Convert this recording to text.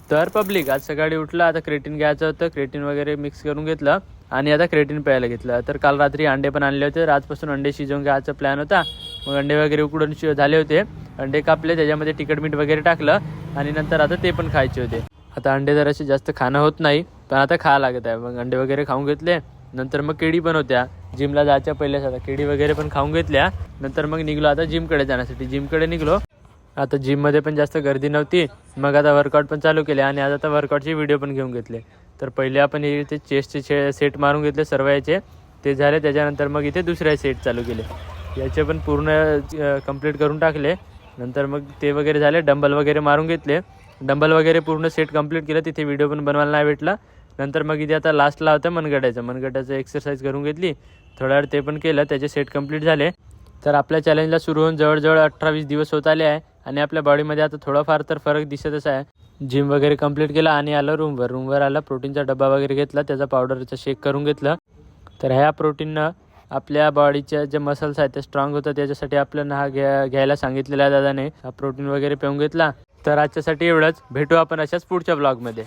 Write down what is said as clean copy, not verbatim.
तर पब्लिक आज सकाळी उठलं, आता क्रेटीन घ्यायचं होतं, क्रेटीन वगैरे मिक्स करून घेतलं आणि आता क्रेटीन प्यायला घेतलं. तर काल रात्री अंडे पण आणले होते, आजपासून अंडे शिजवून घ्यायचा प्लॅन होता. मग अंडे वगैरे उकडून झाले होते, अंडे कापले, त्याच्यामध्ये तिखट मीठ वगैरे टाकलं आणि नंतर आता ते पण खायचे होते. आता अंडे जरासे जास्त खाणं होत नाही, पण आता खावं लागत आहे. मग अंडे वगैरे खाऊन घेतले, नंतर मग केळी पण होत्या जिमला जायच्या पहिलेच, आता केळी वगैरे पण खाऊन घेतल्या. नंतर मग निघलो आता जिमकडे जाण्यासाठी, जिमकडे निघलो. आता जिममध्ये पण जास्त गर्दी नव्हती, मग आता वर्कआउट पण चालू केले आणि आता वर्कआउटचे व्हिडिओ पण घेऊन घेतले. तर पहिले आपण इथे चेस्टचे सेट मारून घेतले सर्व याचे, ते झाले. त्याच्यानंतर मग इथे दुसरे सेट चालू केले, याचे पण पूर्ण कंप्लीट करून टाकले. नंतर मग ते वगैरे झाले, डंबल वगैरे मारून घेतले, डंबल वगैरे पूर्ण सेट कंप्लीट केलं. तिथे व्हिडिओ पण बनवायला नाही भेटला. नंतर मग इथे आता लास्टला होतं मनगटाचं एक्सरसाइज करून घेतली, थोडा वेळ ते पण केलं, त्याचे सेट कंप्लीट झाले. तर आपल्या चॅलेंजला सुरू होऊन जवळजवळ 18-20 दिवस होत आले आहे आणि आपल्या बॉडीमध्ये आता थोडाफार तर फरक दिसतच आहे. जिम वगैरे कंप्लीट केला आणि आलं रूमवर आला, प्रोटीनचा डबा वगैरे घेतला, त्याचा पावडरचा शेक करून घेतलं. तर ह्या प्रोटीननं आपल्या बॉडीच्या जे मसल्स आहेत ते स्ट्रॉंग होतात, त्याच्यासाठी आपल्याला हा घ्यायला सांगितलेला आहे दादाने. हा प्रोटीन वगैरे पिऊन घेतला. तर आजच्यासाठी एवढंच, भेटू आपण अशाच पुढच्या ब्लॉगमध्ये.